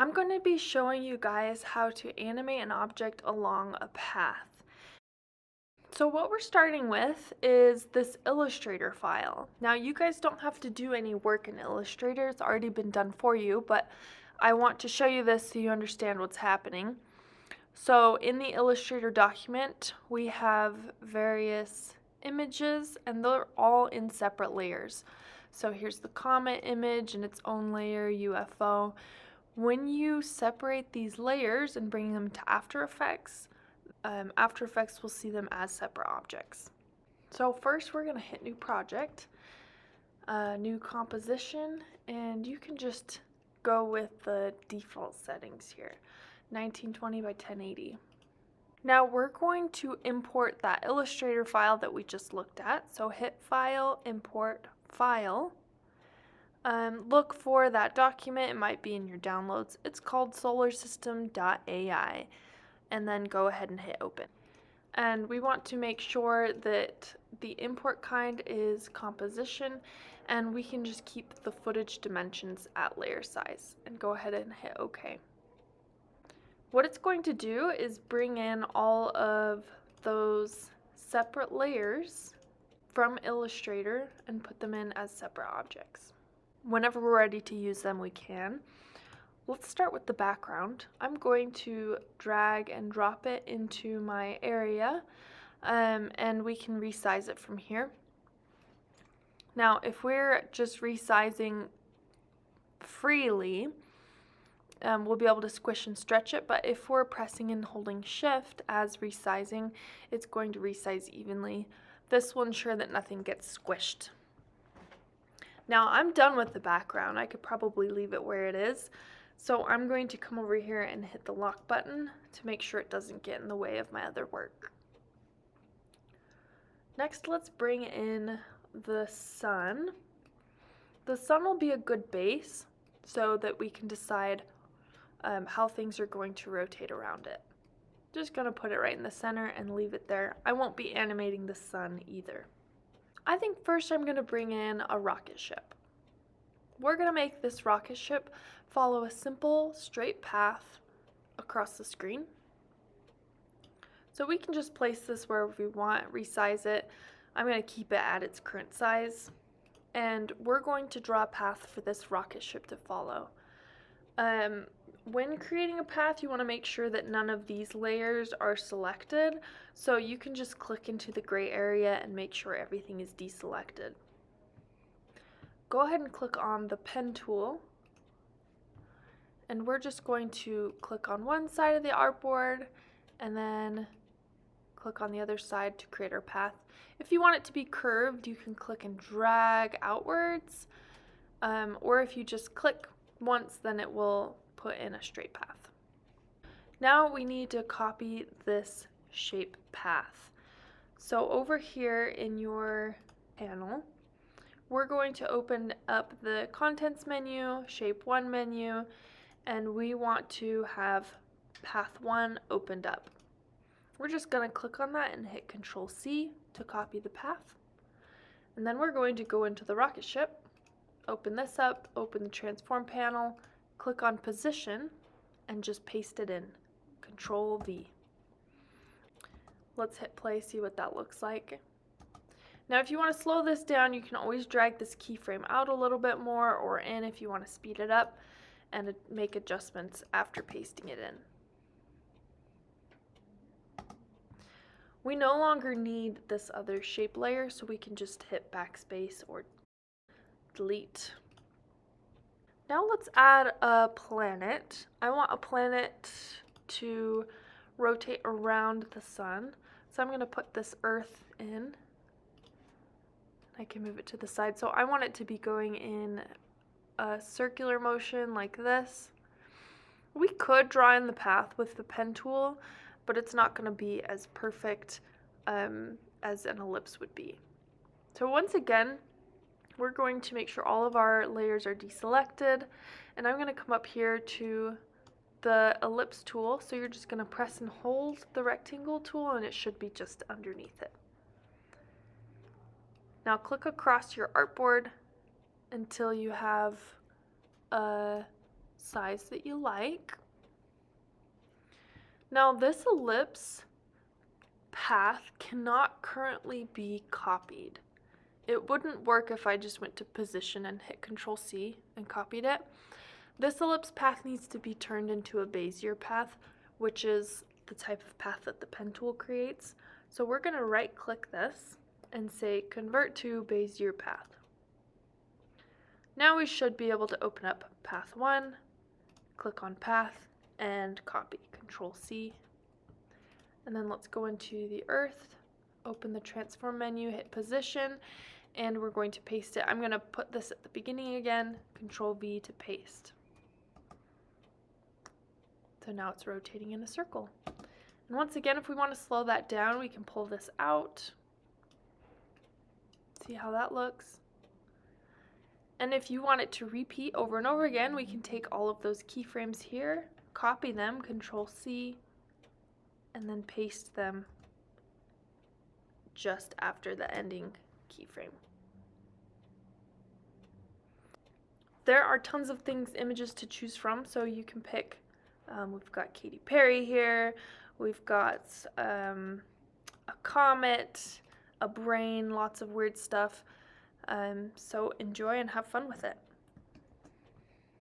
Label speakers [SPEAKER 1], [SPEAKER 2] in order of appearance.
[SPEAKER 1] I'm going to be showing you guys how to animate an object along a path. So what we're starting with is this Illustrator file. Now you guys don't have to do any work in Illustrator, it's already been done for you, but I want to show you this so you understand what's happening. So in the Illustrator document, we have various images and they're all in separate layers. So here's the comet image in its own layer, UFO. When you separate these layers and bring them to After Effects, After Effects will see them as separate objects. So first we're going to hit New Project, New Composition, and you can just go with the default settings here, 1920 by 1080. Now we're going to import that Illustrator file that we just looked at, so hit File, Import File. Look for that document, it might be in your downloads. It's called solarsystem.ai, and then go ahead and hit open. And we want to make sure that the import kind is composition, and we can just keep the footage dimensions at layer size, and go ahead and hit OK. What it's going to do is bring in all of those separate layers from Illustrator and put them in as separate objects. Whenever we're ready to use them, we can. Let's start with the background. I'm going to drag and drop it into my area, and we can resize it from here. Now, if we're just resizing freely, we'll be able to squish and stretch it, but if we're pressing and holding Shift as resizing, it's going to resize evenly. This will ensure that nothing gets squished. Now I'm done with the background. I could probably leave it where it is. So I'm going to come over here and hit the lock button to make sure it doesn't get in the way of my other work. Next, let's bring in the sun. The sun will be a good base so that we can decide how things are going to rotate around it. Just gonna put it right in the center and leave it there. I won't be animating the sun either. I think first I'm gonna bring in a rocket ship. We're gonna make this rocket ship follow a simple straight path across the screen. So we can just place this wherever we want, resize it. I'm gonna keep it at its current size. And we're going to draw a path for this rocket ship to follow. When creating a path, you want to make sure that none of these layers are selected, so you can just click into the gray area and make sure everything is deselected. Go ahead and click on the pen tool, and we're just going to click on one side of the artboard and then click on the other side to create our path. If you want it to be curved, you can click and drag outwards, or if you just click once, then it will put in a straight path. Now we need to copy this shape path. So over here in your panel, we're going to open up the contents menu, shape 1 menu, and we want to have path 1 opened up. We're just going to click on that and hit Control C to copy the path. And then we're going to go into the rocket ship, open this up, open the transform panel, click on position, and just paste it in. Control V. Let's hit play, see what that looks like. Now if you want to slow this down, you can always drag this keyframe out a little bit more or in if you want to speed it up, and make adjustments after pasting it in. We no longer need this other shape layer, so we can just hit backspace or delete. Now let's add a planet. I want a planet to rotate around the sun. So I'm going to put this Earth in. I can move it to the side. So I want it to be going in a circular motion like this. We could draw in the path with the pen tool, but it's not going to be as perfect as an ellipse would be. So once again, we're going to make sure all of our layers are deselected, and I'm going to come up here to the ellipse tool. So you're just going to press and hold the rectangle tool, and it should be just underneath it. Now click across your artboard until you have a size that you like. Now this ellipse path cannot currently be copied. It wouldn't work if I just went to position and hit Control C and copied it. This ellipse path needs to be turned into a bezier path, which is the type of path that the pen tool creates. So we're going to right click this and say convert to bezier path. Now we should be able to open up path 1, click on path, and copy. Control C. And then let's go into the earth, open the transform menu, hit position, and we're going to paste it. I'm going to put this at the beginning again, Control V to paste. So now it's rotating in a circle. And once again, if we want to slow that down, we can pull this out. See how that looks? And if you want it to repeat over and over again, we can take all of those keyframes here, copy them, Control C, and then paste them just after the ending keyframe. There are tons of images to choose from, so you can pick. We've got Katy Perry here, we've got a comet, a brain, lots of weird stuff. So enjoy and have fun with it.